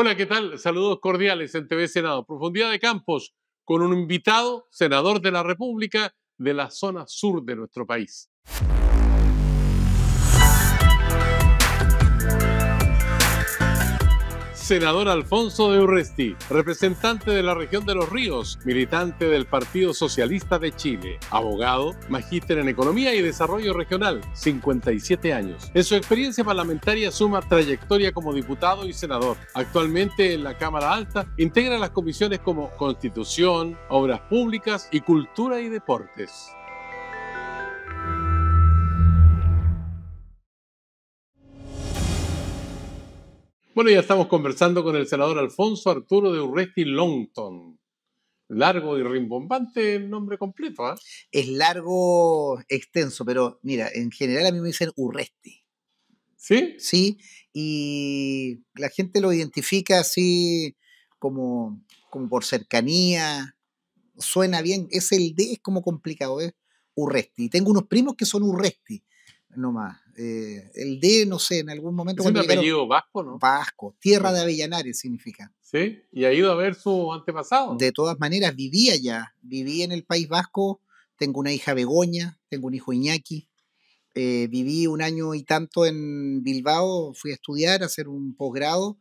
Hola, ¿qué tal? Saludos cordiales en TV Senado. Profundidad de Campos con un invitado, senador de la República de la zona sur de nuestro país. Senador Alfonso de Urresti, representante de la región de Los Ríos, militante del Partido Socialista de Chile, abogado, magíster en Economía y Desarrollo Regional, 57 años. En su experiencia parlamentaria suma trayectoria como diputado y senador. Actualmente en la Cámara Alta integra las comisiones como Constitución, Obras Públicas y Cultura y Deportes. Bueno, ya estamos conversando con el senador Alfonso Arturo de Urresti Longton. Largo y rimbombante el nombre completo, ¿ah? Es largo, extenso, pero mira, en general a mí me dicen Urresti, ¿Sí? ¿sí? Y la gente lo identifica así como por cercanía, suena bien, es el D, es como complicado, es Urresti. Tengo unos primos que son Urresti, nomás. El D, no sé, en algún momento Es un cuando llegaron, apellido vasco, ¿no? Vasco, tierra Sí. de Avellanares significa. ¿Sí? Y ha ido a ver su antepasado, ¿no? De todas maneras, viví allá, viví en el País Vasco, tengo una hija Begoña, tengo un hijo Iñaki. Viví un año y tanto en Bilbao, fui a estudiar, a hacer un posgrado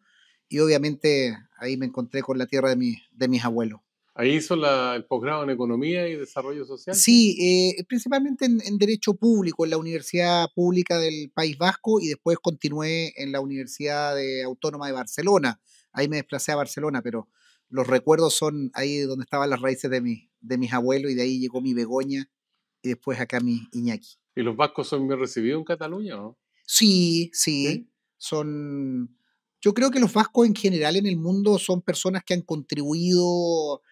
y obviamente ahí me encontré con la tierra de mis abuelos. Ahí hizo el posgrado en Economía y Desarrollo Social, ¿sí? Sí, principalmente en Derecho Público, en la Universidad Pública del País Vasco y después continué en la Autónoma de Barcelona. Ahí me desplacé a Barcelona, pero los recuerdos son ahí donde estaban las raíces de mis abuelos y de ahí llegó mi Begoña y después acá mi Iñaki. ¿Y los vascos son bien recibidos en Cataluña, no? Sí, sí, ¿Sí? son... Yo creo que los vascos en general en el mundo son personas que han contribuido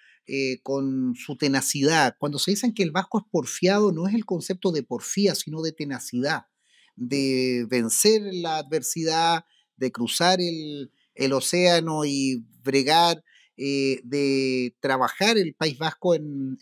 con su tenacidad. Cuando se dicen que el vasco es porfiado, no es el concepto de porfía, sino de tenacidad, de vencer la adversidad, de cruzar el océano y bregar, de trabajar el País Vasco en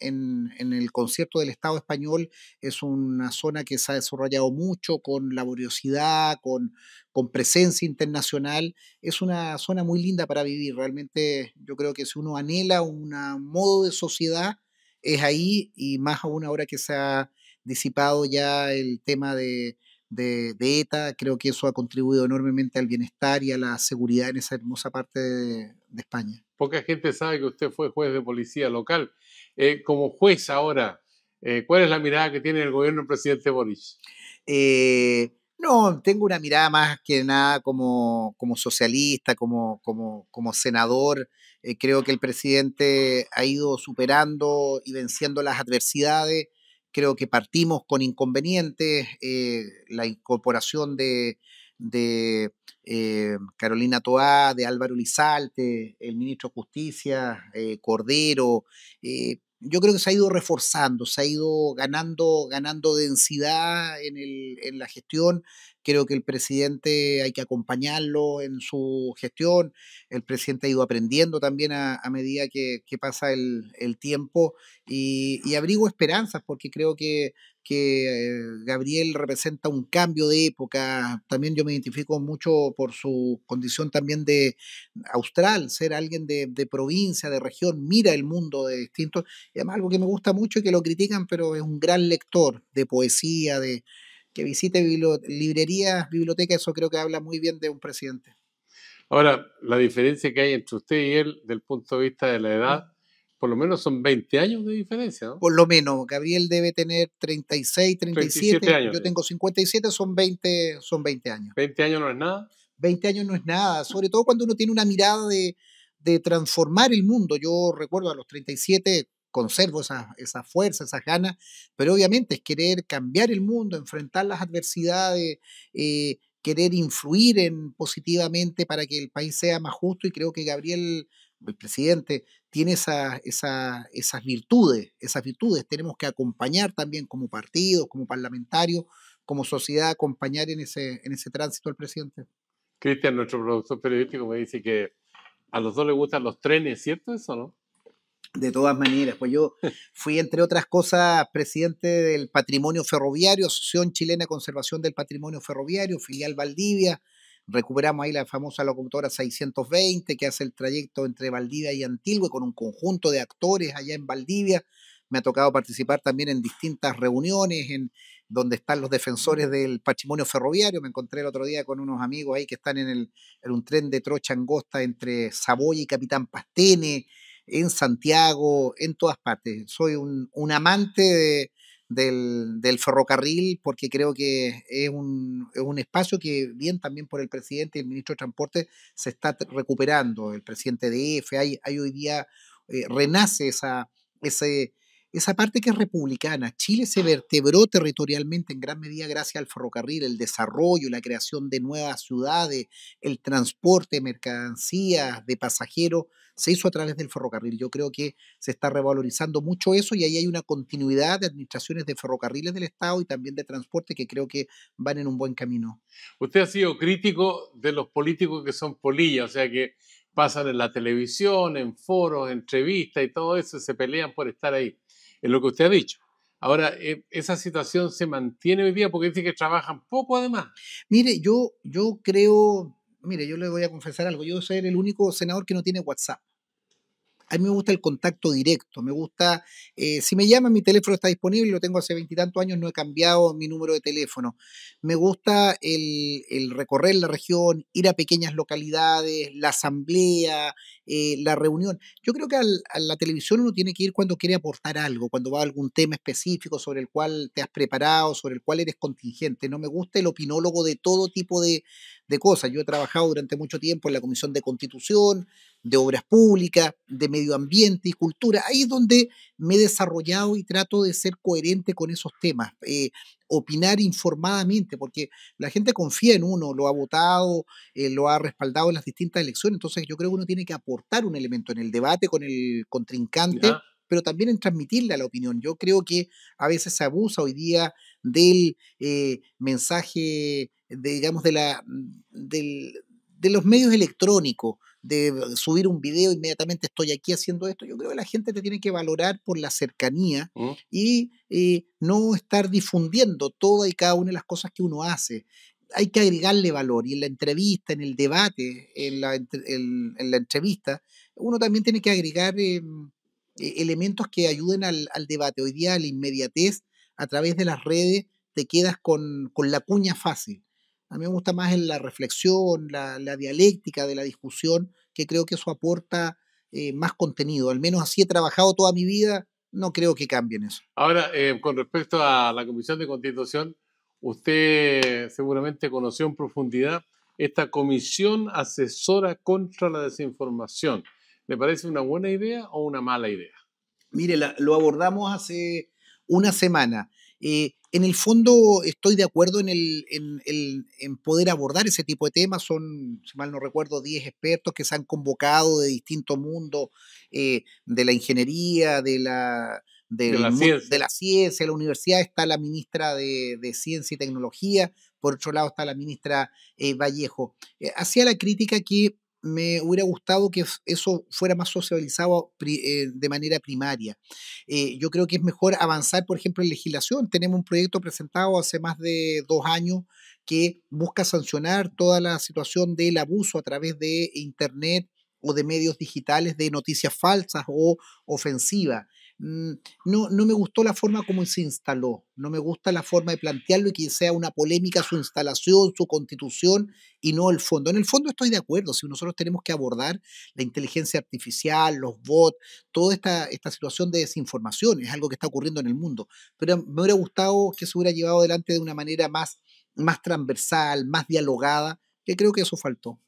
el concierto del Estado español. Es una zona que se ha desarrollado mucho con laboriosidad, con presencia internacional. Es una zona muy linda para vivir. Realmente yo creo que si uno anhela un modo de sociedad, es ahí y más aún ahora que se ha disipado ya el tema de ETA, creo que eso ha contribuido enormemente al bienestar y a la seguridad en esa hermosa parte de España. Poca gente sabe que usted fue juez de policía local. Como juez ahora, ¿cuál es la mirada que tiene el gobierno del presidente Boric? No, tengo una mirada más que nada como socialista, como senador. Creo que el presidente ha ido superando y venciendo las adversidades. Creo que partimos con inconvenientes. La incorporación de Carolina Toá, de Álvaro Lizalte, el ministro de Justicia, Cordero. Yo creo que se ha ido reforzando, se ha ido ganando densidad en la gestión. Creo que el presidente hay que acompañarlo en su gestión. El presidente ha ido aprendiendo también a medida que pasa el tiempo y abrigo esperanzas porque creo que Gabriel representa un cambio de época. También yo me identifico mucho por su condición también de austral, ser alguien de provincia, de región, mira el mundo de distintos. Y además algo que me gusta mucho y que lo critican, pero es un gran lector de poesía, que visite librerías, bibliotecas, eso creo que habla muy bien de un presidente. Ahora, la diferencia que hay entre usted y él, del punto de vista de la edad, por lo menos son 20 años de diferencia, ¿no? Por lo menos, Gabriel debe tener 36, 37 37, años. yo tengo 57, son 20 años. 20 años no es nada. 20 años no es nada, sobre todo cuando uno tiene una mirada de transformar el mundo. Yo recuerdo a los 37 conservo esa fuerza, esas ganas, pero obviamente es querer cambiar el mundo, enfrentar las adversidades, querer influir positivamente para que el país sea más justo y creo que Gabriel, el presidente, tiene esas virtudes, esas virtudes. Tenemos que acompañar también como partidos, como parlamentarios, como sociedad, acompañar en ese tránsito al presidente. Cristian, nuestro productor periodístico, me dice que a los dos les gustan los trenes, ¿cierto eso, no? De todas maneras, pues yo fui, entre otras cosas, presidente del Patrimonio Ferroviario, Asociación Chilena de Conservación del Patrimonio Ferroviario, filial Valdivia, recuperamos ahí la famosa locomotora 620 que hace el trayecto entre Valdivia y Antilgue con un conjunto de actores allá en Valdivia. Me ha tocado participar también en distintas reuniones en donde están los defensores del patrimonio ferroviario. Me encontré el otro día con unos amigos ahí que están en un tren de trocha angosta entre Saboya y Capitán Pastene, en Santiago, en todas partes. Soy un amante del ferrocarril porque creo que es un espacio que bien también por el presidente y el ministro de Transporte se está recuperando. El presidente de EFE, hay hoy día, renace ese, esa parte que es republicana. Chile se vertebró territorialmente en gran medida gracias al ferrocarril, el desarrollo, la creación de nuevas ciudades, el transporte de mercancías, de pasajeros, se hizo a través del ferrocarril. Yo creo que se está revalorizando mucho eso y ahí hay una continuidad de administraciones de ferrocarriles del Estado y también de transporte que creo que van en un buen camino. Usted ha sido crítico de los políticos que son polillas, o sea, que pasan en la televisión, en foros, entrevistas y todo eso, se pelean por estar ahí. Es lo que usted ha dicho. Ahora, esa situación se mantiene hoy día porque dice que trabajan poco además. Mire, yo creo, mire, yo le voy a confesar algo, yo soy el único senador que no tiene WhatsApp. A mí me gusta el contacto directo, me gusta, si me llaman, mi teléfono está disponible, lo tengo hace veintitantos años, no he cambiado mi número de teléfono. Me gusta el recorrer la región, ir a pequeñas localidades, la asamblea, la reunión. Yo creo que a la televisión uno tiene que ir cuando quiere aportar algo, cuando va a algún tema específico sobre el cual te has preparado, sobre el cual eres contingente. No me gusta el opinólogo de todo tipo de cosas. Yo he trabajado durante mucho tiempo en la Comisión de Constitución, de Obras Públicas, de Medio Ambiente y Cultura. Ahí es donde me he desarrollado y trato de ser coherente con esos temas, opinar informadamente, porque la gente confía en uno, lo ha votado, lo ha respaldado en las distintas elecciones, entonces yo creo que uno tiene que aportar un elemento en el debate con el contrincante, ¿Ya? pero también en transmitirle a la opinión. Yo creo que a veces se abusa hoy día del mensaje, digamos, de los medios electrónicos, de subir un video, inmediatamente estoy aquí haciendo esto. Yo creo que la gente te tiene que valorar por la cercanía ¿Mm? y no estar difundiendo todas y cada una de las cosas que uno hace. Hay que agregarle valor y en la entrevista, en el debate, en la entrevista, uno también tiene que agregar elementos que ayuden al debate. Hoy día la inmediatez a través de las redes te quedas con la cuña fácil. A mí me gusta más en la reflexión, la dialéctica de la discusión, que creo que eso aporta más contenido. Al menos así he trabajado toda mi vida, no creo que cambien eso. Ahora, con respecto a la Comisión de Constitución, usted seguramente conoció en profundidad esta Comisión Asesora contra la Desinformación. ¿Le parece una buena idea o una mala idea? Mire, lo abordamos hace una semana. En el fondo estoy de acuerdo en poder abordar ese tipo de temas. Son, si mal no recuerdo, 10 expertos que se han convocado de distintos mundos, de la ingeniería, De la de ciencia. la ciencia, de la universidad. Está la ministra de Ciencia y Tecnología. Por otro lado está la ministra Vallejo. Hacía la crítica que me hubiera gustado que eso fuera más socializado de manera primaria. Yo creo que es mejor avanzar, por ejemplo, en legislación. Tenemos un proyecto presentado hace más de 2 años que busca sancionar toda la situación del abuso a través de Internet o de medios digitales de noticias falsas o ofensivas. No me gustó la forma como se instaló, no me gusta la forma de plantearlo y que sea una polémica su instalación, su constitución y no el fondo. En el fondo estoy de acuerdo, si nosotros tenemos que abordar la inteligencia artificial, los bots, toda esta situación de desinformación, es algo que está ocurriendo en el mundo, pero me hubiera gustado que se hubiera llevado adelante de una manera más transversal, más dialogada, que creo que eso faltó.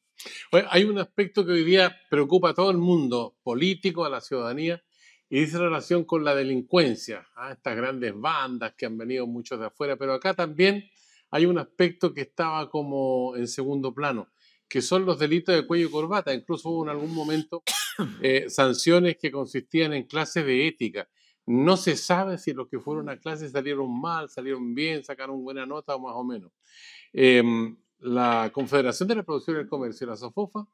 Bueno, hay un aspecto que hoy día preocupa a todo el mundo, político, a la ciudadanía, y dice relación con la delincuencia, estas grandes bandas que han venido muchos de afuera, pero acá también hay un aspecto que estaba como en segundo plano, que son los delitos de cuello y corbata. Incluso hubo en algún momento sanciones que consistían en clases de ética. No se sabe si los que fueron a clases salieron mal, salieron bien, sacaron buena nota o más o menos. La Confederación de la Producción y el Comercio y la SOFOFA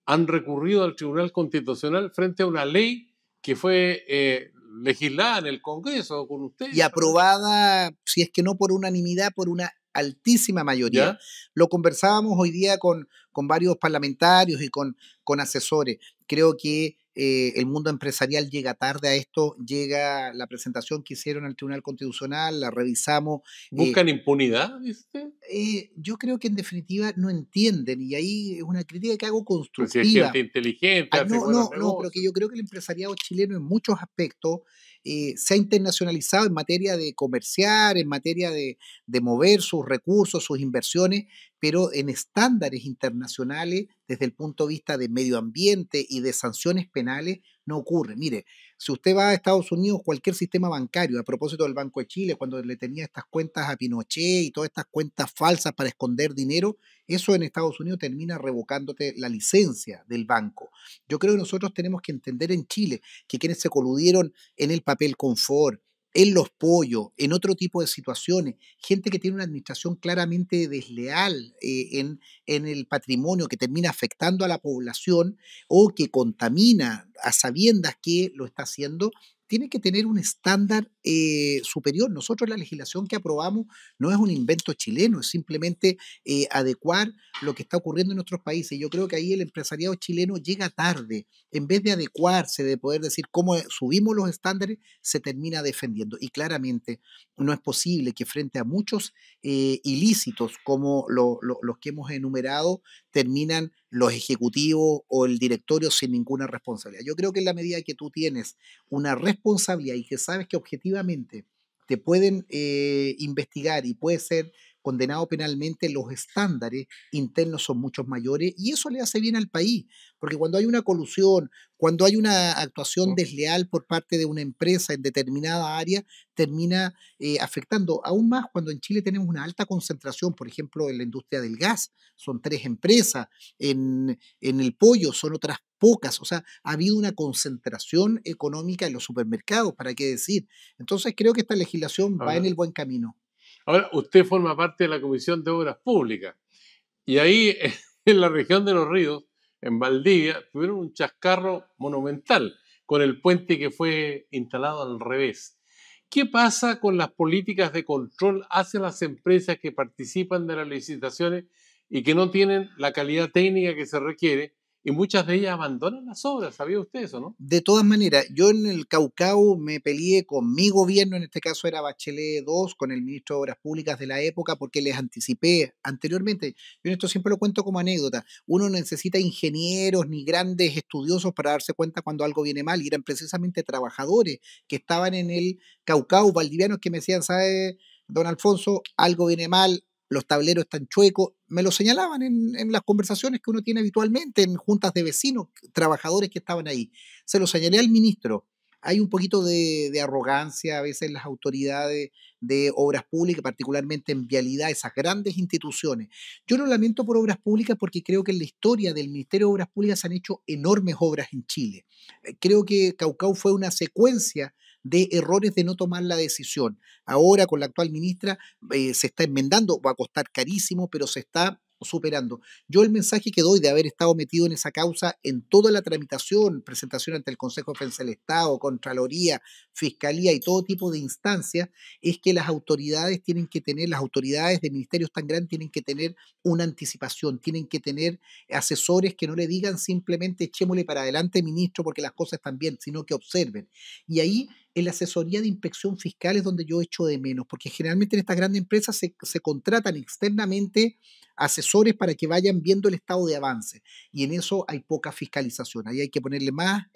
han recurrido al Tribunal Constitucional frente a una ley que fue legislada en el Congreso con Y ustedes. aprobada, si es que no por unanimidad, por una altísima mayoría. ¿Ya? Lo conversábamos hoy día con varios parlamentarios y con asesores. Creo que el mundo empresarial llega tarde a esto, llega la presentación que hicieron al Tribunal Constitucional, la revisamos. eh, ¿Buscan impunidad, dice usted? yo creo que en definitiva no entienden, y ahí es una crítica que hago Pues si hay gente constructiva. inteligente, hace No, buenos no, no, pero que negocios. yo creo que el empresariado chileno en muchos aspectos se ha internacionalizado en materia de comerciar, en materia de mover sus recursos, sus inversiones, pero en estándares internacionales, desde el punto de vista de medio ambiente y de sanciones penales, no ocurre. Mire, si usted va a Estados Unidos, cualquier sistema bancario, a propósito del Banco de Chile, cuando le tenía estas cuentas a Pinochet y todas estas cuentas falsas para esconder dinero, eso en Estados Unidos termina revocándote la licencia del banco. Yo creo que nosotros tenemos que entender en Chile que quienes se coludieron en el papel confort, en los pollos, en otro tipo de situaciones, gente que tiene una administración claramente desleal en el patrimonio que termina afectando a la población o que contamina a sabiendas que lo está haciendo, tiene que tener un estándar superior. Nosotros la legislación que aprobamos no es un invento chileno, es simplemente adecuar lo que está ocurriendo en nuestros países. Yo creo que ahí el empresariado chileno llega tarde. En vez de adecuarse, de poder decir cómo subimos los estándares, se termina defendiendo. Y claramente no es posible que frente a muchos ilícitos como los que hemos enumerado, terminan los ejecutivos o el directorio sin ninguna responsabilidad. Yo creo que en la medida que tú tienes una responsabilidad y que sabes que objetivamente te pueden investigar y puede ser condenado penalmente, los estándares internos son muchos mayores y eso le hace bien al país, porque cuando hay una colusión, cuando hay una actuación ¿No? desleal por parte de una empresa en determinada área, termina afectando aún más cuando en Chile tenemos una alta concentración, por ejemplo, en la industria del gas, son tres empresas, en el pollo son otras pocas, o sea, ha habido una concentración económica en los supermercados, ¿para qué decir? Entonces creo que esta legislación va en Ahora, el buen camino. ahora, usted forma parte de la Comisión de Obras Públicas y ahí en la región de Los Ríos, en Valdivia, tuvieron un chascarro monumental con el puente que fue instalado al revés. ¿Qué pasa con las políticas de control hacia las empresas que participan de las licitaciones y que no tienen la calidad técnica que se requiere? Y muchas de ellas abandonan las obras. ¿Sabía usted eso, no? De todas maneras, yo en el Caucao me peleé con mi gobierno, en este caso era Bachelet 2, con el ministro de Obras Públicas de la época, porque les anticipé anteriormente. Yo esto siempre lo cuento como anécdota. Uno no necesita ingenieros ni grandes estudiosos para darse cuenta cuando algo viene mal, y eran precisamente trabajadores que estaban en el Caucao, valdivianos, que me decían, ¿sabe, don Alfonso, algo viene mal? Los tableros están chuecos, me lo señalaban en las conversaciones que uno tiene habitualmente en juntas de vecinos, trabajadores que estaban ahí. Se lo señalé al ministro. Hay un poquito de arrogancia a veces en las autoridades de obras públicas, particularmente en vialidad, esas grandes instituciones. Yo lo lamento por obras públicas porque creo que en la historia del Ministerio de Obras Públicas se han hecho enormes obras en Chile. Creo que Caucao fue una secuencia de errores de no tomar la decisión. Ahora con la actual ministra se está enmendando, va a costar carísimo, pero se está superando. Yo el mensaje que doy de haber estado metido en esa causa en toda la tramitación, presentación ante el Consejo de Defensa del Estado, Contraloría, Fiscalía y todo tipo de instancias, es que las autoridades tienen que tener, las autoridades de ministerios tan grandes tienen que tener una anticipación, tienen que tener asesores que no le digan simplemente echémosle para adelante, ministro, porque las cosas están bien, sino que observen. Y ahí en la asesoría de inspección fiscal es donde yo echo de menos, porque generalmente en estas grandes empresas se contratan externamente asesores para que vayan viendo el estado de avance. Y en eso hay poca fiscalización. Ahí hay que ponerle más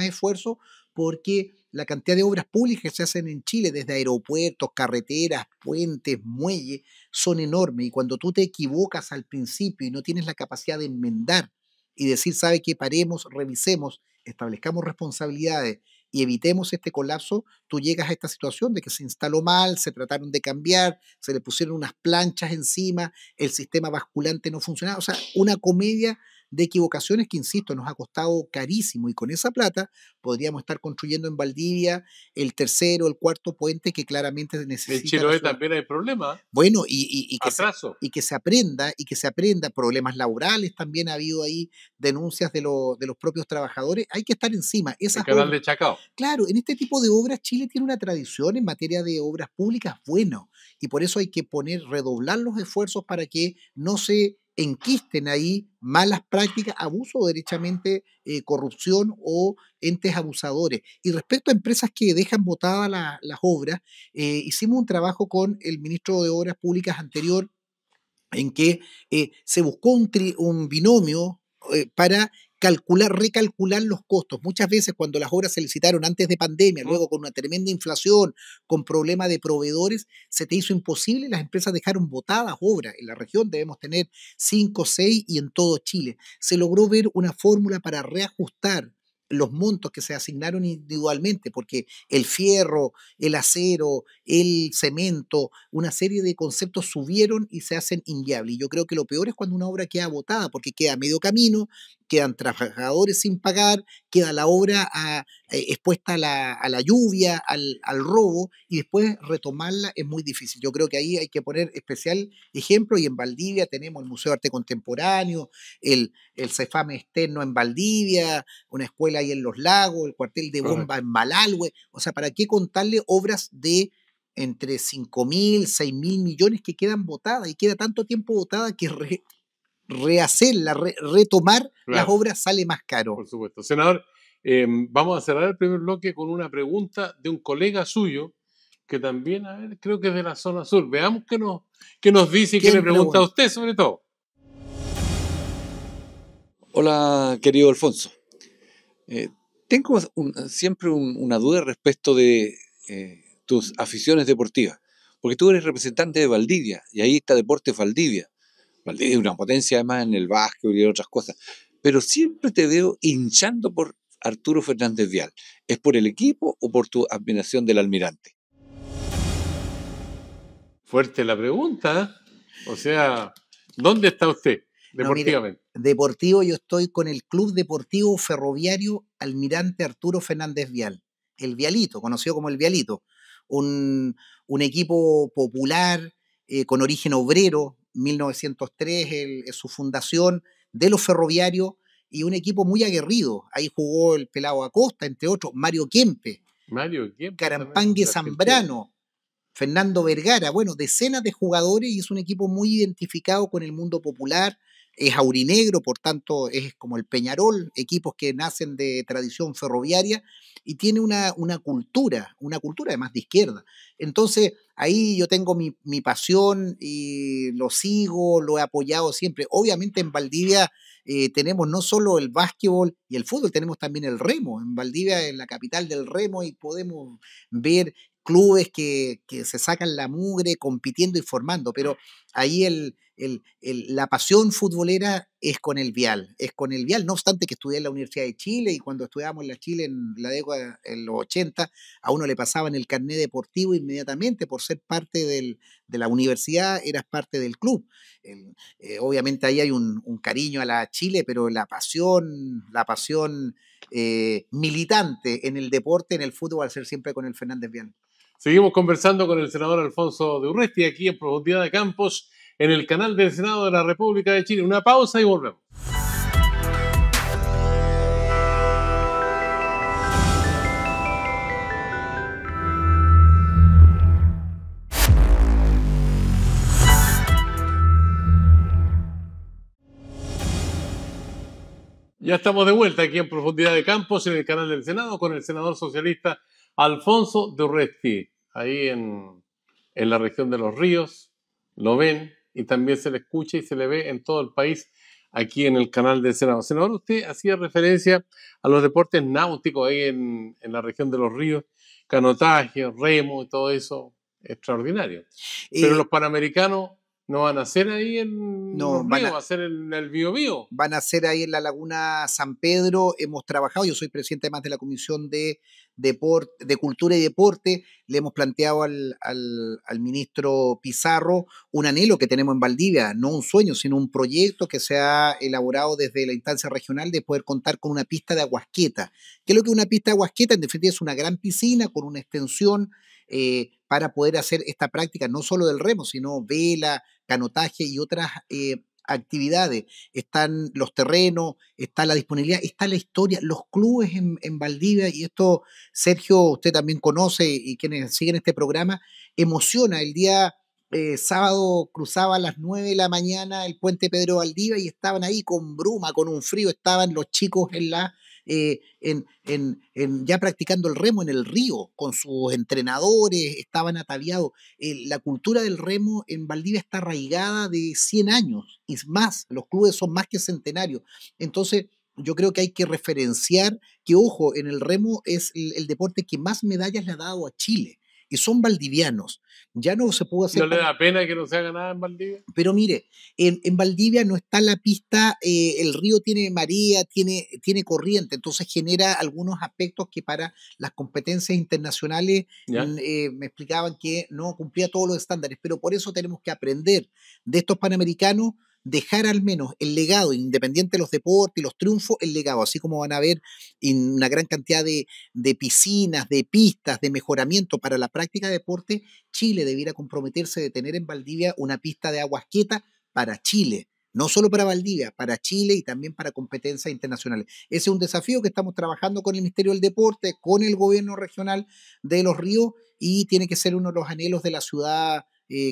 esfuerzo porque la cantidad de obras públicas que se hacen en Chile, desde aeropuertos, carreteras, puentes, muelles, son enormes. Y cuando tú te equivocas al principio y no tienes la capacidad de enmendar y decir, sabe que paremos, revisemos, establezcamos responsabilidades y evitemos este colapso, tú llegas a esta situación de que se instaló mal, se trataron de cambiar, se le pusieron unas planchas encima, el sistema basculante no funcionaba, o sea, una comedia de equivocaciones que, insisto, nos ha costado carísimo y con esa plata podríamos estar construyendo en Valdivia el tercero, el cuarto puente que claramente En necesita la Chiloé ciudad. también hay problemas, Bueno, atraso. y que se aprenda, y que se aprenda, problemas laborales también ha habido ahí, denuncias de los propios trabajadores, hay que estar encima. El Esas canal obras, de Chacao. claro, en este tipo de obras Chile tiene una tradición en materia de obras públicas bueno, y por eso hay que redoblar los esfuerzos para que no se enquisten ahí malas prácticas, abuso o derechamente corrupción o entes abusadores. Y respecto a empresas que dejan botadas las obras, hicimos un trabajo con el ministro de Obras Públicas anterior en que se buscó un binomio para recalcular los costos. Muchas veces cuando las obras se licitaron antes de pandemia, ¿Mm? luego con una tremenda inflación, con problemas de proveedores, se te hizo imposible, las empresas dejaron botadas obras. En la región debemos tener 5, 6 y en todo Chile. Se logró ver una fórmula para reajustar los montos que se asignaron individualmente, porque el fierro, el acero, el cemento, una serie de conceptos subieron y se hacen inviables. Y yo creo que lo peor es cuando una obra queda botada, porque queda a medio camino, quedan trabajadores sin pagar, queda la obra expuesta a la lluvia, al robo, y después retomarla es muy difícil. Yo creo que ahí hay que poner especial ejemplo, y en Valdivia tenemos el Museo de Arte Contemporáneo, el Cefame externo en Valdivia, una escuela ahí en Los Lagos, el cuartel de bomba Correcto. en Malalhue. O sea, ¿para qué contarle obras de entre 5.000, 6.000 millones que quedan botadas y queda tanto tiempo botada que rehacerla, retomar las Claro, obras sale más caro? por supuesto. Senador, vamos a cerrar el primer bloque con una pregunta de un colega suyo que también, a ver, creo que es de la zona sur. Veamos qué nos dice y qué le ¿Quién pregunta a pregunta? usted sobre todo. Hola, querido Alfonso. Eh, tengo siempre una duda respecto de tus aficiones deportivas, porque tú eres representante de Valdivia y ahí está Deportes Valdivia. Valdivia es una potencia además en el básquet y en otras cosas, pero siempre te veo hinchando por Arturo Fernández Vial. ¿Es por el equipo o por tu admiración del almirante? Fuerte la pregunta, ¿eh? O sea, ¿dónde está usted No, mire, deportivamente? deportivo yo estoy con el Club Deportivo Ferroviario Almirante Arturo Fernández Vial, el Vialito, conocido como el Vialito, un, un equipo popular con origen obrero, 1903 es su fundación, de los ferroviarios, y un equipo muy aguerrido. Ahí jugó el Pelado Acosta, entre otros, Mario Kempe, Mario Kempes también, Carampangue de Argentina. Zambrano, Fernando Vergara, bueno, decenas de jugadores, y es un equipo muy identificado con el mundo popular, es aurinegro, por tanto es como el Peñarol, equipos que nacen de tradición ferroviaria y tiene una cultura además de izquierda. Entonces ahí yo tengo mi pasión y lo sigo, lo he apoyado siempre. Obviamente en Valdivia tenemos no solo el básquetbol y el fútbol, tenemos también el remo. En Valdivia es la capital del remo y podemos ver clubes que se sacan la mugre compitiendo y formando, pero ahí la pasión futbolera es con el Vial, es con el Vial, no obstante que estudié en la Universidad de Chile y cuando estudiábamos en la Chile en la década, en los 80, a uno le pasaban el carnet deportivo inmediatamente por ser parte de la universidad, eras parte del club. Obviamente ahí hay un cariño a la Chile, pero la pasión militante en el deporte, en el fútbol, al ser siempre con el Fernández Vial. Seguimos conversando con el senador Alfonso de Urresti aquí en Profundidad de Campos, en el canal del Senado de la República de Chile. Una pausa y volvemos. Ya estamos de vuelta aquí en Profundidad de Campos, en el canal del Senado, con el senador socialista Alfonso de Urresti, ahí en la región de Los Ríos. Lo ven y también se le escucha y se le ve en todo el país, aquí en el canal del Senado. Senador, usted hacía referencia a los deportes náuticos ahí en la región de Los Ríos, canotaje, remo y todo eso, extraordinario. Pero Eh, los panamericanos No van a ser ahí en No, los ríos, va a ser en el Biobío. van a ser ahí en la Laguna San Pedro. Hemos trabajado, yo soy presidente además de la Comisión de Cultura y Deporte. Le hemos planteado al ministro Pizarro un anhelo que tenemos en Valdivia, no un sueño, sino un proyecto que se ha elaborado desde la instancia regional de poder contar con una pista de aguasqueta. ¿Qué es lo que es una pista de aguasqueta? En definitiva es una gran piscina con una extensión para poder hacer esta práctica, no solo del remo, sino vela, canotaje y otras actividades. Están los terrenos, está la disponibilidad, está la historia, los clubes en Valdivia, y esto, Sergio, usted también conoce y quienes siguen este programa, emociona. El día sábado cruzaba a las 9 de la mañana el puente Pedro Valdivia y estaban ahí con bruma, con un frío, estaban los chicos ya practicando el remo en el río con sus entrenadores, estaban ataviados. La cultura del remo en Valdivia está arraigada de 100 años y más, los clubes son más que centenarios. Entonces, yo creo que hay que referenciar que, ojo, en el remo es el deporte que más medallas le ha dado a Chile y son valdivianos. Ya no se pudo hacer. ¿No le da pena que no se haga nada en Valdivia? Pero mire, en Valdivia no está la pista, el río tiene marea, tiene corriente, entonces genera algunos aspectos que para las competencias internacionales me explicaban que no cumplía todos los estándares, pero por eso tenemos que aprender de estos panamericanos, dejar al menos el legado, independiente de los deportes y los triunfos, el legado, así como van a haber una gran cantidad de piscinas, de pistas, de mejoramiento para la práctica de deporte. Chile debiera comprometerse de tener en Valdivia una pista de aguasqueta para Chile, no solo para Valdivia, para Chile y también para competencias internacionales. Ese es un desafío que estamos trabajando con el Ministerio del Deporte, con el gobierno regional de Los Ríos, y tiene que ser uno de los anhelos de la ciudad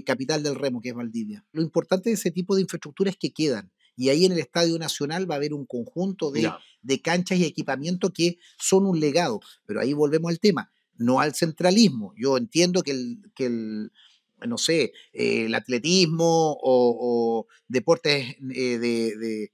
capital del remo, que es Valdivia. Lo importante de ese tipo de infraestructuras es que quedan. Y ahí en el Estadio Nacional va a haber un conjunto de canchas y equipamiento que son un legado. Pero ahí volvemos al tema, no al centralismo. Yo entiendo que no sé, el atletismo o deportes de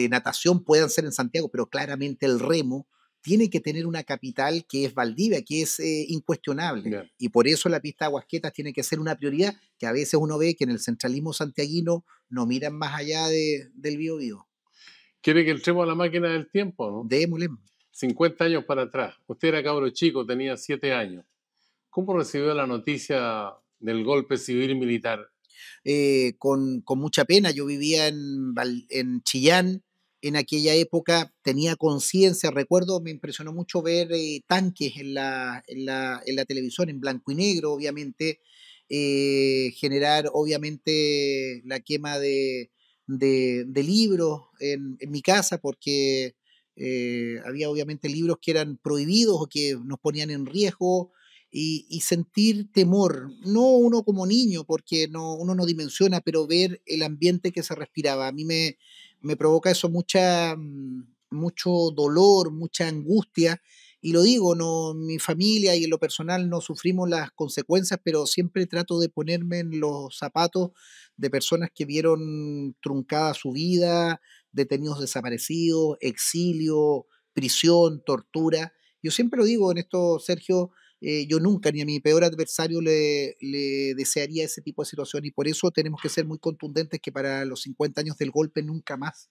natación puedan ser en Santiago, pero claramente el remo tiene que tener una capital que es Valdivia, que es incuestionable. Bien. Y por eso la pista de Aguasquetas tiene que ser una prioridad, que a veces uno ve que en el centralismo santiaguino no miran más allá del Biobío. Quiere que entremos a la máquina del tiempo, ¿no? Démosle. 50 años para atrás. Usted era cabro chico, tenía 7 años. ¿Cómo recibió la noticia del golpe civil militar? Con mucha pena. Yo vivía en Chillán en aquella época, tenía conciencia, recuerdo, me impresionó mucho ver tanques en la televisión, en blanco y negro, obviamente, generar, obviamente, la quema de libros en mi casa, porque había, obviamente, libros que eran prohibidos o que nos ponían en riesgo, y sentir temor, no uno como niño, porque uno no dimensiona, pero ver el ambiente que se respiraba. A mí me provoca eso mucho dolor, mucha angustia, y lo digo, no, mi familia y en lo personal no sufrimos las consecuencias, pero siempre trato de ponerme en los zapatos de personas que vieron truncada su vida, detenidos desaparecidos, exilio, prisión, tortura. Yo siempre lo digo en esto, Sergio, yo nunca ni a mi peor adversario le desearía ese tipo de situación, y por eso tenemos que ser muy contundentes que para los 50 años del golpe nunca más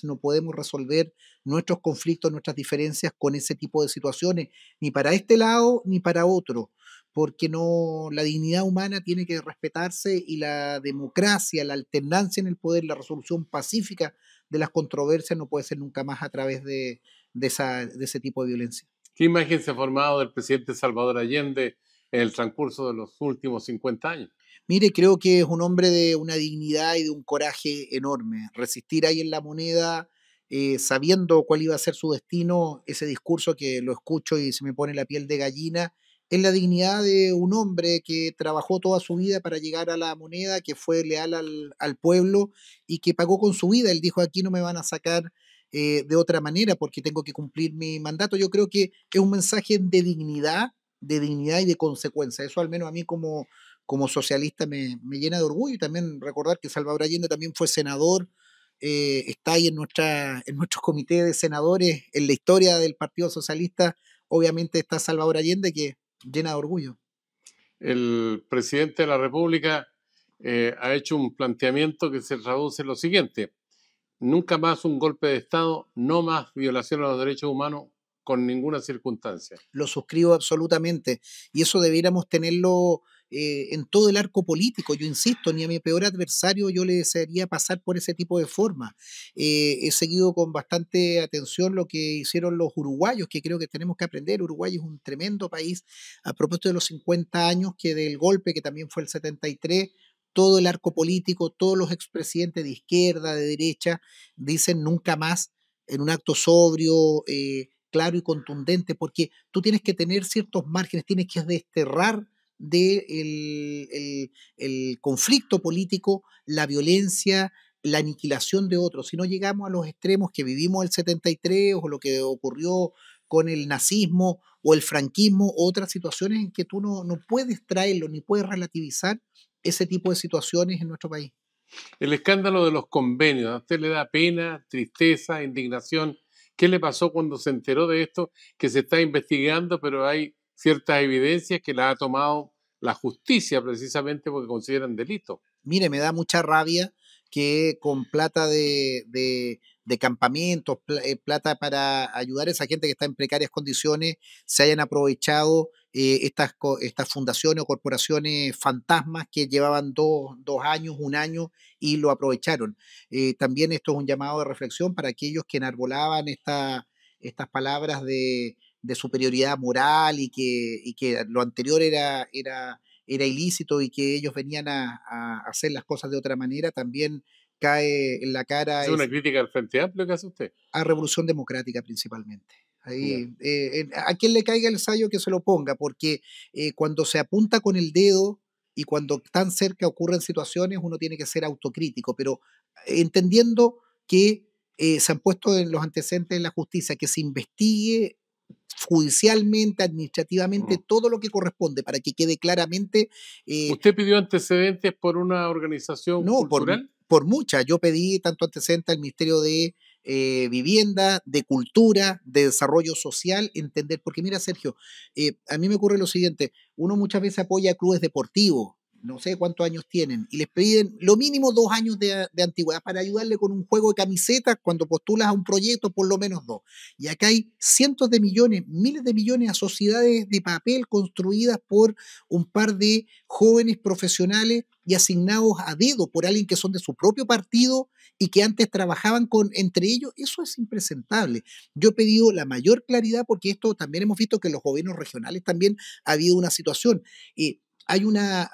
no podemos resolver nuestros conflictos, nuestras diferencias con ese tipo de situaciones, ni para este lado ni para otro, porque no, la dignidad humana tiene que respetarse, y la democracia, la alternancia en el poder, la resolución pacífica de las controversias no puede ser nunca más a través de ese tipo de violencia. ¿Qué imagen se ha formado del presidente Salvador Allende en el transcurso de los últimos 50 años? Mire, creo que es un hombre de una dignidad y de un coraje enorme. Resistir ahí en La Moneda, sabiendo cuál iba a ser su destino, ese discurso que lo escucho y se me pone la piel de gallina, es la dignidad de un hombre que trabajó toda su vida para llegar a La Moneda, que fue leal al pueblo y que pagó con su vida. Él dijo: aquí no me van a sacar de otra manera porque tengo que cumplir mi mandato. Yo creo que es un mensaje de dignidad y de consecuencia. Eso al menos a mí como socialista me llena de orgullo, y también recordar que Salvador Allende también fue senador, está ahí en nuestro comité de senadores, en la historia del Partido Socialista, obviamente está Salvador Allende, que llena de orgullo. El presidente de la República ha hecho un planteamiento que se traduce en lo siguiente: nunca más un golpe de Estado, no más violación a los derechos humanos con ninguna circunstancia. Lo suscribo absolutamente. Y eso debiéramos tenerlo en todo el arco político. Yo insisto, ni a mi peor adversario yo le desearía pasar por ese tipo de forma. He seguido con bastante atención lo que hicieron los uruguayos, que creo que tenemos que aprender. Uruguay es un tremendo país. A propósito de los 50 años que del golpe, que también fue el 73, todo el arco político, todos los expresidentes de izquierda, de derecha, dicen nunca más en un acto sobrio, claro y contundente, porque tú tienes que tener ciertos márgenes, tienes que desterrar el conflicto político, la violencia, la aniquilación de otros. Si no llegamos a los extremos que vivimos el 73 o lo que ocurrió con el nazismo o el franquismo, o otras situaciones en que tú no puedes traerlo ni puedes relativizar ese tipo de situaciones en nuestro país. El escándalo de los convenios, ¿a usted le da pena, tristeza, indignación? ¿Qué le pasó cuando se enteró de esto? Que se está investigando, pero hay ciertas evidencias que la ha tomado la justicia precisamente porque consideran delito. Mire, me da mucha rabia que con plata de campamentos, plata para ayudar a esa gente que está en precarias condiciones, se hayan aprovechado estas fundaciones o corporaciones fantasmas que llevaban 2 años, un año y lo aprovecharon. También esto es un llamado de reflexión para aquellos que enarbolaban estas palabras de superioridad moral y que lo anterior era ilícito y que ellos venían a hacer las cosas de otra manera, también cae en la cara Es una crítica al Frente Amplio que hace usted. a Revolución Democrática principalmente. Ya. Ahí, a quien le caiga el sayo que se lo ponga, porque cuando se apunta con el dedo y cuando tan cerca ocurren situaciones, uno tiene que ser autocrítico, pero entendiendo que se han puesto en los antecedentes de la justicia, que se investigue judicialmente, administrativamente, Mm. todo lo que corresponde para que quede claramente. ¿Usted pidió antecedentes por una organización No, cultural? por muchas. Yo pedí tanto antecedentes al Ministerio de Vivienda, de Cultura, de Desarrollo Social, entender, porque mira, Sergio, a mí me ocurre lo siguiente, uno muchas veces apoya a clubes deportivos, no sé cuántos años tienen, y les piden lo mínimo 2 años de antigüedad para ayudarle con un juego de camisetas cuando postulas a un proyecto, por lo menos dos. Y acá hay cientos de millones, miles de millones a sociedades de papel construidas por un par de jóvenes profesionales y asignados a dedo por alguien que son de su propio partido y que antes trabajaban entre ellos. Eso es impresentable. Yo he pedido la mayor claridad porque esto también hemos visto que en los gobiernos regionales también ha habido una situación. Hay una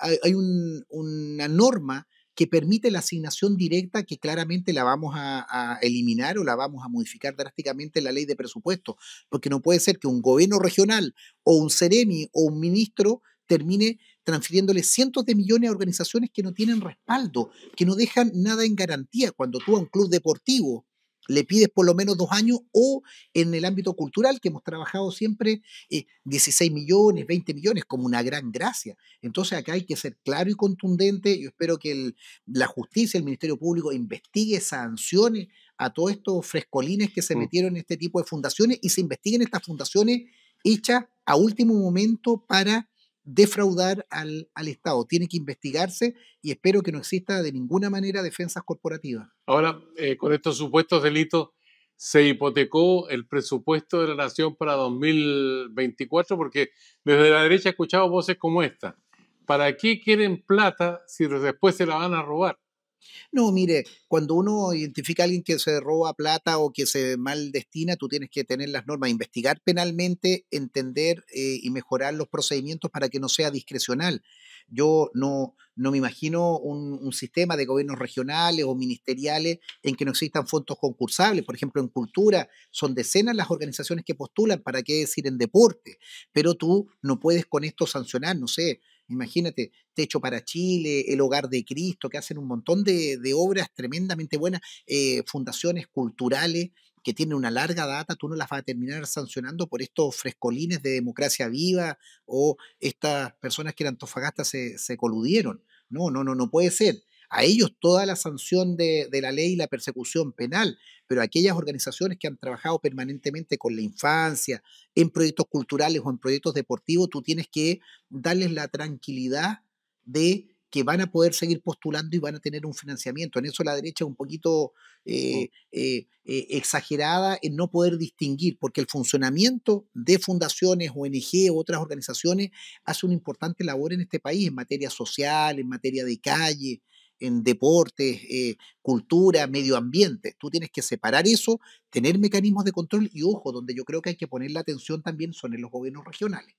norma que permite la asignación directa que claramente la vamos a eliminar o la vamos a modificar drásticamente en la ley de presupuesto, porque no puede ser que un gobierno regional o un seremi o un ministro termine transfiriéndole cientos de millones a organizaciones que no tienen respaldo, que no dejan nada en garantía. Cuando tú a un club deportivo le pides por lo menos 2 años, o en el ámbito cultural, que hemos trabajado siempre 16 millones, 20 millones, como una gran gracia. Entonces acá hay que ser claro y contundente. Yo espero que la justicia, el Ministerio Público, investigue, sancione a todos estos frescolines que se Mm. metieron en este tipo de fundaciones y se investiguen estas fundaciones hechas a último momento para defraudar al Estado. Tiene que investigarse y espero que no exista de ninguna manera defensas corporativas. Ahora, con estos supuestos delitos, se hipotecó el presupuesto de la nación para 2024 porque desde la derecha he escuchado voces como esta. ¿Para qué quieren plata si después se la van a robar? No, mire, cuando uno identifica a alguien que se roba plata o que se mal destina, tú tienes que tener las normas, investigar penalmente, entender y mejorar los procedimientos para que no sea discrecional. Yo no me imagino un sistema de gobiernos regionales o ministeriales en que no existan fondos concursables. Por ejemplo, en cultura son decenas las organizaciones que postulan, para qué decir en deporte, pero tú no puedes con esto sancionar, no sé. Imagínate, Techo para Chile, El Hogar de Cristo, que hacen un montón de obras tremendamente buenas, fundaciones culturales que tienen una larga data, tú no las vas a terminar sancionando por estos frescolines de democracia viva o estas personas que en Antofagasta se coludieron. No, no, no, no puede ser. A ellos toda la sanción de la ley y la persecución penal, pero aquellas organizaciones que han trabajado permanentemente con la infancia, en proyectos culturales o en proyectos deportivos, tú tienes que darles la tranquilidad de que van a poder seguir postulando y van a tener un financiamiento. En eso la derecha es un poquito exagerada en no poder distinguir, porque el funcionamiento de fundaciones, ONG u otras organizaciones hace una importante labor en este país en materia social, en materia de calle, en deportes, cultura, medio ambiente. Tú tienes que separar eso, tener mecanismos de control y ojo, donde yo creo que hay que poner la atención también son en los gobiernos regionales.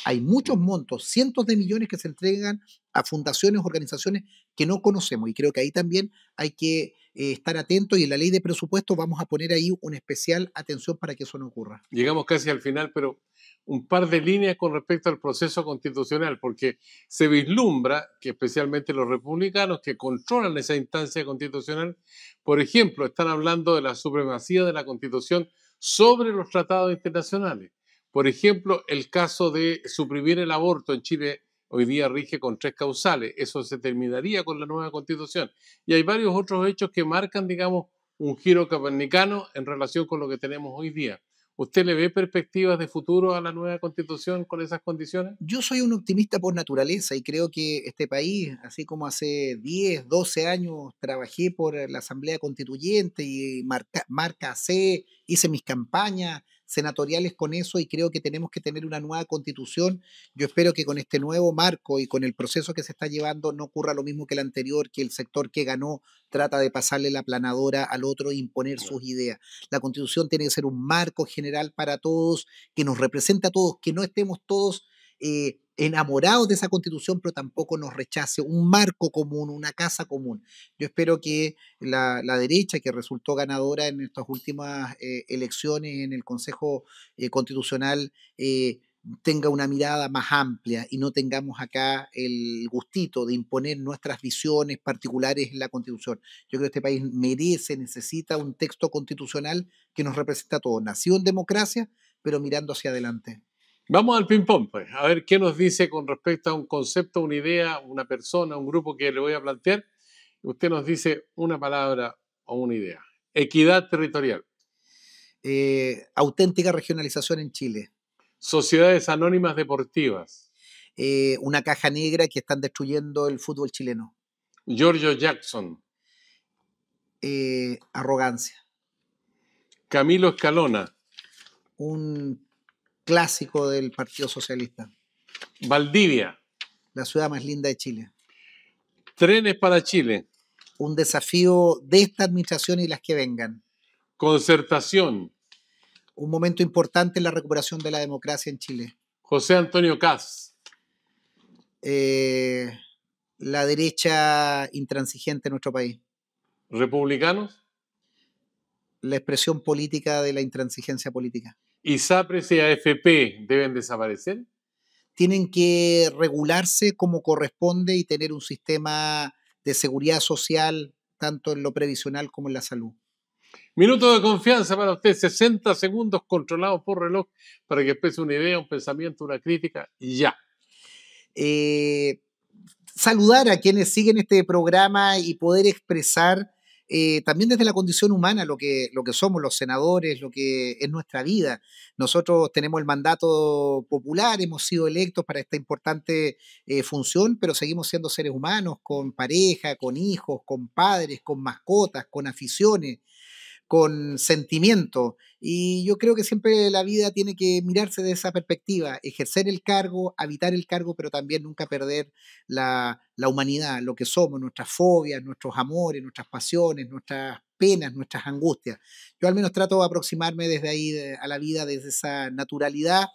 Hay muchos montos, cientos de millones que se entregan a fundaciones, organizaciones que no conocemos y creo que ahí también hay que estar atentos y en la ley de presupuesto vamos a poner ahí una especial atención para que eso no ocurra. Llegamos casi al final, pero un par de líneas con respecto al proceso constitucional, porque se vislumbra que especialmente los republicanos que controlan esa instancia constitucional, por ejemplo, están hablando de la supremacía de la Constitución sobre los tratados internacionales. Por ejemplo, el caso de suprimir el aborto en Chile hoy día rige con 3 causales. Eso se terminaría con la nueva Constitución. Y hay varios otros hechos que marcan, digamos, un giro copernicano en relación con lo que tenemos hoy día. ¿Usted le ve perspectivas de futuro a la nueva Constitución con esas condiciones? Yo soy un optimista por naturaleza y creo que este país, así como hace 10, 12 años trabajé por la Asamblea Constituyente y marca C, hice mis campañas senatoriales con eso y creo que tenemos que tener una nueva constitución. Yo espero que con este nuevo marco y con el proceso que se está llevando no ocurra lo mismo que el anterior, que el sector que ganó trata de pasarle la planadora al otro e imponer sus ideas. La constitución tiene que ser un marco general para todos, que nos represente a todos, que no estemos todos enamorados de esa constitución, pero tampoco nos rechace un marco común, una casa común. Yo espero que la derecha, que resultó ganadora en estas últimas elecciones en el Consejo Constitucional, tenga una mirada más amplia y no tengamos acá el gustito de imponer nuestras visiones particulares en la Constitución. Yo creo que este país merece, necesita un texto constitucional que nos represente a todos, nacido en democracia, pero mirando hacia adelante. Vamos al ping-pong, pues, a ver qué nos dice con respecto a un concepto, una idea, una persona, un grupo que le voy a plantear. Usted nos dice una palabra o una idea. Equidad territorial. Auténtica regionalización en Chile. Sociedades anónimas deportivas. Una caja negra que están destruyendo el fútbol chileno. Giorgio Jackson. Arrogancia. Camilo Escalona. Un clásico del Partido Socialista. Valdivia. La ciudad más linda de Chile. Trenes para Chile. Un desafío de esta administración y las que vengan. Concertación. Un momento importante en la recuperación de la democracia en Chile. José Antonio Kast. La derecha intransigente en nuestro país. Republicanos. La expresión política de la intransigencia política. ¿ISAPRES y AFP deben desaparecer? Tienen que regularse como corresponde y tener un sistema de seguridad social, tanto en lo previsional como en la salud. Minuto de confianza para usted, 60 segundos controlados por reloj para que exprese una idea, un pensamiento, una crítica, y ya. Saludar a quienes siguen este programa y poder expresar también desde la condición humana lo que somos los senadores, lo que es nuestra vida. Nosotros tenemos el mandato popular, hemos sido electos para esta importante función, pero seguimos siendo seres humanos con pareja, con hijos, con padres, con mascotas, con aficiones, con sentimiento. Y yo creo que siempre la vida tiene que mirarse de esa perspectiva, ejercer el cargo, habitar el cargo, pero también nunca perder la humanidad, lo que somos, nuestras fobias, nuestros amores, nuestras pasiones, nuestras penas, nuestras angustias. Yo al menos trato de aproximarme desde ahí a la vida, desde esa naturalidad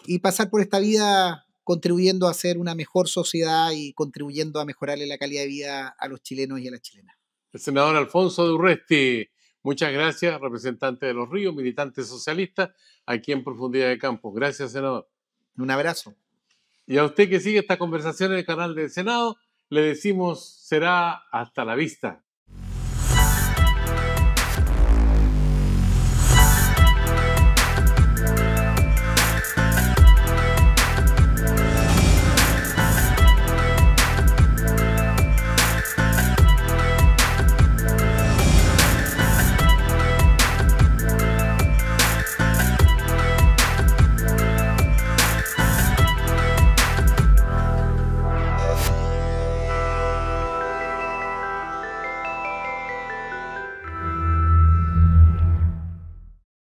y pasar por esta vida contribuyendo a ser una mejor sociedad y contribuyendo a mejorarle la calidad de vida a los chilenos y a las chilenas. El senador Alfonso de Urresti, muchas gracias, representante de Los Ríos, militante socialista, aquí en Profundidad de Campo. Gracias, senador. Un abrazo. Y a usted que sigue esta conversación en el canal del Senado, le decimos será hasta la vista.